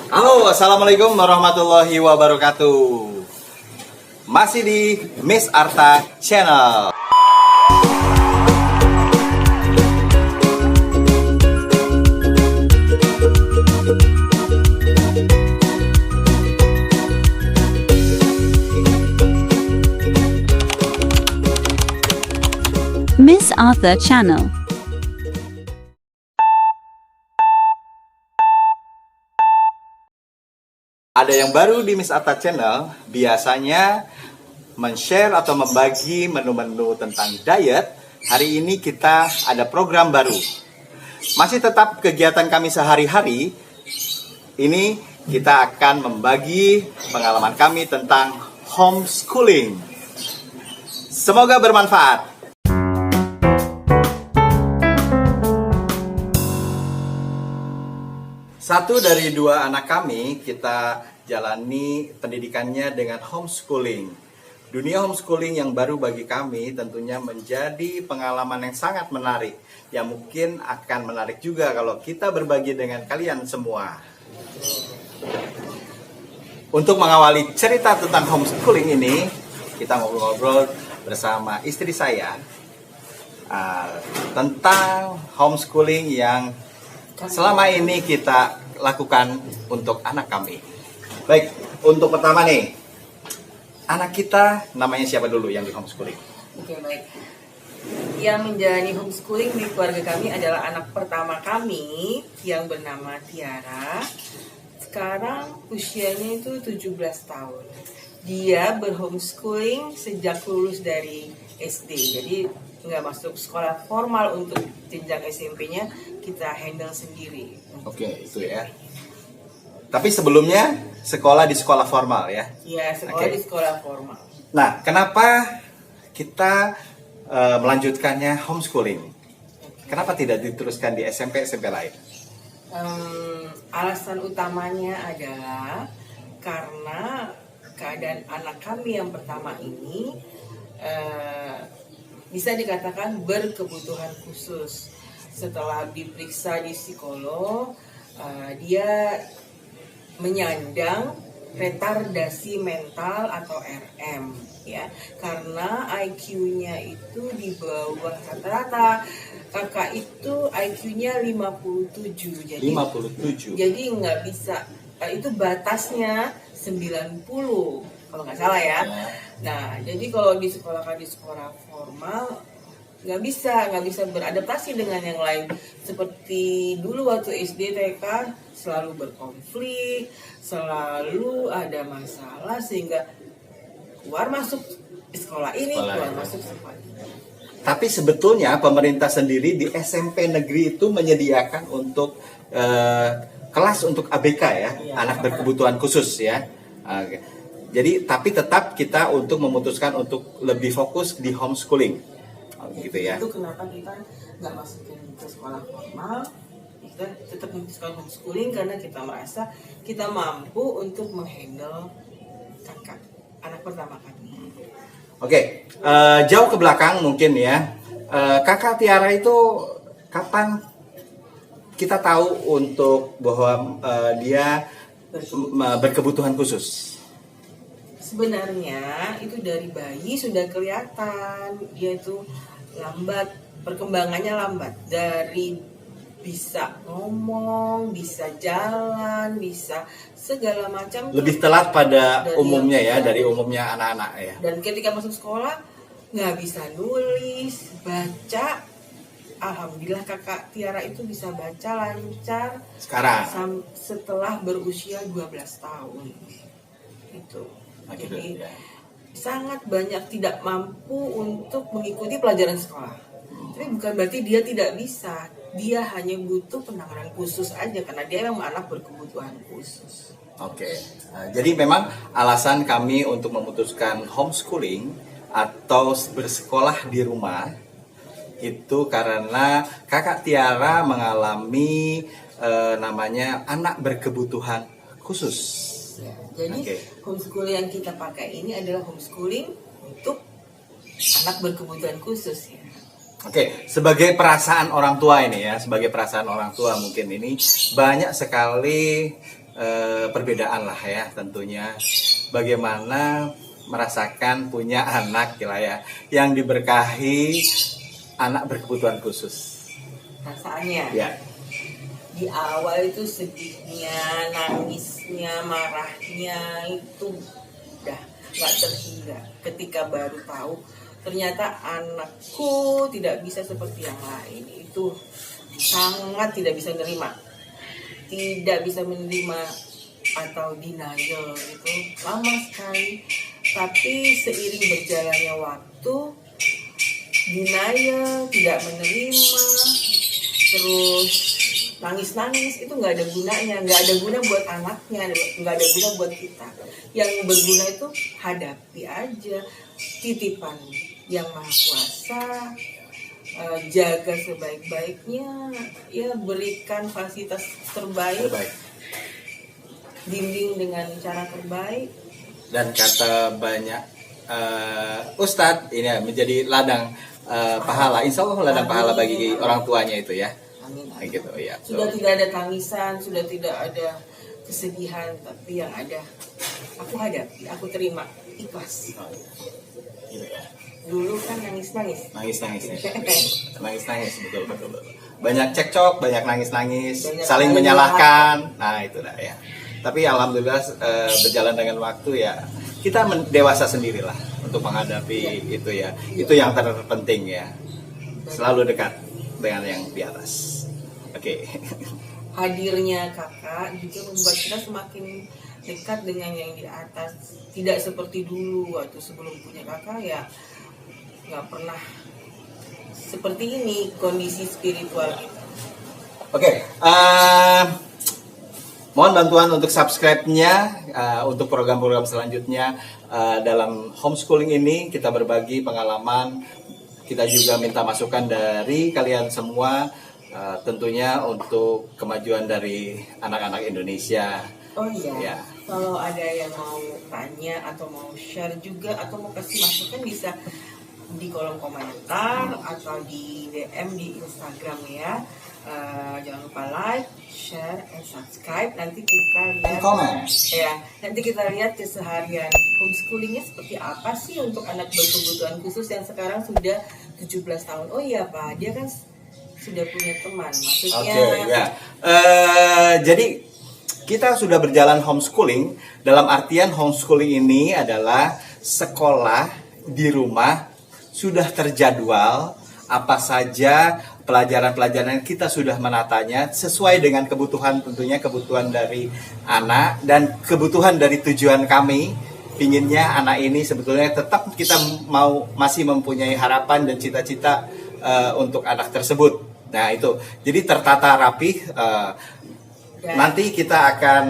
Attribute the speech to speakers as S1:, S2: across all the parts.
S1: Halo, assalamualaikum warahmatullahi wabarakatuh. Masih di Miss Arta Channel.
S2: Miss Arthur Channel.
S1: Ada yang baru di Miss Arta Channel, biasanya men-share atau membagi menu-menu tentang diet. Hari ini kita ada program baru. Masih tetap kegiatan kami sehari-hari. Ini kita akan membagi pengalaman kami tentang homeschooling. Semoga bermanfaat. Satu dari dua anak kami kita jalani pendidikannya dengan homeschooling. Dunia homeschooling yang baru bagi kami tentunya menjadi pengalaman yang sangat menarik. Yang mungkin akan menarik juga kalau kita berbagi dengan kalian semua. Untuk mengawali cerita tentang homeschooling ini, kita ngobrol-ngobrol bersama istri saya tentang homeschooling yang selama ini kita lakukan untuk anak kami. Baik, untuk pertama nih, anak kita namanya siapa dulu yang di homeschooling?
S3: Oke, baik. Yang menjalani homeschooling di keluarga kami adalah anak pertama kami yang bernama Tiara. Sekarang usianya itu 17 tahun. Dia berhomeschooling sejak lulus dari SD. Jadi nggak masuk sekolah formal. Untuk jenjang SMP-nya kita handle sendiri.
S1: Oke, itu ya. Tapi sebelumnya sekolah di sekolah formal ya?
S3: Iya, sekolah di sekolah formal.
S1: Nah, kenapa kita melanjutkannya homeschooling? Kenapa tidak diteruskan di SMP lain?
S3: Alasan utamanya adalah karena keadaan anak kami yang pertama ini bisa dikatakan berkebutuhan khusus. Setelah diperiksa di psikolog, dia menyandang retardasi mental atau RM, ya, karena IQ-nya itu di bawah rata-rata. Kakak itu IQ-nya 57, jadi
S1: 57.
S3: Jadi nggak bisa, itu batasnya 90 kalau nggak salah ya. Nah, jadi kalau di sekolah formal nggak bisa beradaptasi dengan yang lain. Seperti dulu waktu SD TK selalu berkonflik, selalu ada masalah, sehingga keluar masuk sekolah ini, keluar masuk sekolah ini.
S1: Tapi sebetulnya pemerintah sendiri di SMP negeri itu menyediakan untuk kelas untuk ABK ya, anak berkebutuhan khusus ya. Jadi tapi tetap kita untuk memutuskan untuk lebih fokus di homeschooling. Gitu ya.
S3: Itu kenapa kita nggak masukin ke sekolah formal, kita tetap memutuskan homeschooling karena kita merasa kita mampu untuk menghandle kakak anak pertama kami.
S1: Oke, jauh ke belakang mungkin ya. Kakak Tiara itu kapan kita tahu untuk bahwa dia berkebutuhan khusus?
S3: Sebenarnya itu dari bayi sudah kelihatan dia itu lambat, perkembangannya lambat, dari bisa ngomong, bisa jalan, bisa segala macam.
S1: Lebih telat pada umumnya ya, dari umumnya anak-anak ya.
S3: Dan ketika masuk sekolah nggak bisa nulis, baca. Alhamdulillah kakak Tiara itu bisa baca lancar
S1: sekarang
S3: setelah berusia 12 tahun. Itu. Jadi sangat banyak tidak mampu untuk mengikuti pelajaran sekolah. Tapi bukan berarti dia tidak bisa. Dia hanya butuh penanganan khusus aja karena dia memang anak berkebutuhan khusus.
S1: Oke. Jadi memang alasan kami untuk memutuskan homeschooling atau bersekolah di rumah itu karena kakak Tiara mengalami namanya anak berkebutuhan khusus.
S3: Ya, jadi homeschooling yang kita pakai ini adalah homeschooling untuk anak berkebutuhan khusus ya.
S1: Oke, sebagai perasaan orang tua ini ya, sebagai perasaan orang tua mungkin ini banyak sekali perbedaan lah ya tentunya. Bagaimana merasakan punya anak lah ya yang diberkahi anak berkebutuhan khusus.
S3: Perasaannya.
S1: Ya.
S3: Di awal itu sedihnya, nangisnya, marahnya itu udah nggak terhingga. Ketika baru tahu ternyata anakku tidak bisa seperti yang lain, itu sangat tidak bisa menerima, tidak bisa menerima atau denial itu lama sekali. Tapi seiring berjalannya waktu, denial, tidak menerima, terus nangis-nangis itu nggak ada gunanya, nggak ada guna buat anaknya, nggak ada guna buat kita. Yang berguna itu hadapi aja, titipan yang maha kuasa, jaga sebaik-baiknya, ya berikan fasilitas terbaik, bimbing dengan cara terbaik.
S1: Dan kata banyak ustadz ini ya, menjadi ladang pahala, insya Allah ladang pahala bagi orang tuanya itu ya.
S3: Amin.
S1: Gitu ya.
S3: Sudah tidak ada tangisan, sudah tidak ada kesedihan, tapi yang ada aku hadapi, aku terima, ikhlas.
S1: Gitu ya.
S3: Dulu kan nangis-nangis.
S1: Nangis-nangis betul. Banyak cekcok, banyak nangis-nangis,
S3: Banyak
S1: saling
S3: saling
S1: menyalahkan. Nah, itu dah ya. Tapi alhamdulillah berjalan dengan waktu ya kita dewasa sendirilah untuk menghadapi itu ya. Itu yang terpenting ya. Selalu dekat dengan yang di atas. Oke.
S3: Hadirnya kakak juga membuat kita semakin dekat dengan yang di atas. Tidak seperti dulu waktu sebelum punya kakak ya nggak pernah seperti ini kondisi spiritual kita.
S1: Oke. Mohon bantuan untuk subscribe-nya untuk program-program selanjutnya dalam homeschooling ini kita berbagi pengalaman, kita juga minta masukan dari kalian semua tentunya untuk kemajuan dari anak-anak Indonesia.
S3: Oh iya.
S1: Ya.
S3: Kalau ada yang mau tanya atau mau share juga atau mau kasih masukan bisa di kolom komentar atau di DM di Instagram ya. Jangan lupa like, share, and subscribe. Nanti kita lihat nanti kita lihat keseharian homeschoolingnya seperti apa sih untuk anak berkebutuhan khusus yang sekarang sudah 17 tahun. Oh iya Pak, dia kan sudah punya teman. Maksudnya
S1: ya. Jadi kita sudah berjalan homeschooling. Dalam artian homeschooling ini adalah sekolah di rumah sudah terjadwal, apa saja pelajaran-pelajaran kita sudah menatanya sesuai dengan kebutuhan, tentunya kebutuhan dari anak dan kebutuhan dari tujuan kami. Pinginnya anak ini sebetulnya tetap kita masih mempunyai harapan dan cita-cita untuk anak tersebut. Nah itu, jadi tertata rapi. Nanti kita akan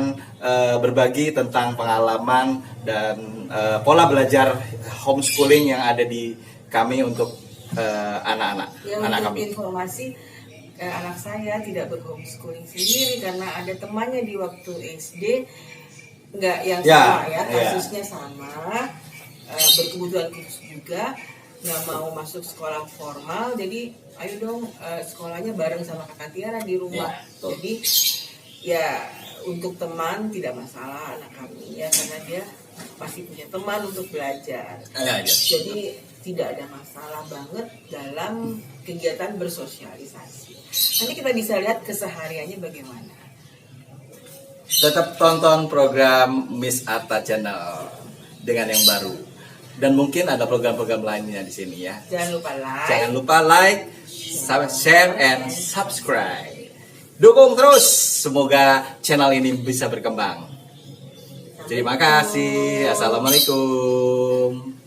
S1: berbagi tentang pengalaman dan pola belajar homeschooling yang ada di kami untuk anak-anak. Anak
S3: untuk
S1: kami.
S3: Informasi, anak saya tidak berhomeschooling sendiri karena ada temannya di waktu SD nggak yang sama ya, kasusnya sama, berkebutuhan khusus juga, nggak mau masuk sekolah formal, jadi ayo dong sekolahnya bareng sama kakak Tiara di rumah. Jadi ya untuk teman tidak masalah anak kami ya, karena dia masih punya teman untuk belajar. Jadi tidak ada masalah banget dalam kegiatan bersosialisasi. Nanti kita bisa lihat kesehariannya bagaimana.
S1: Tetap tonton program Miss Atta Channel dengan yang baru. Dan mungkin ada program-program lainnya di sini ya.
S3: Jangan lupa like,
S1: Share, and subscribe. Dukung terus, semoga channel ini bisa berkembang. Terima kasih. Assalamualaikum.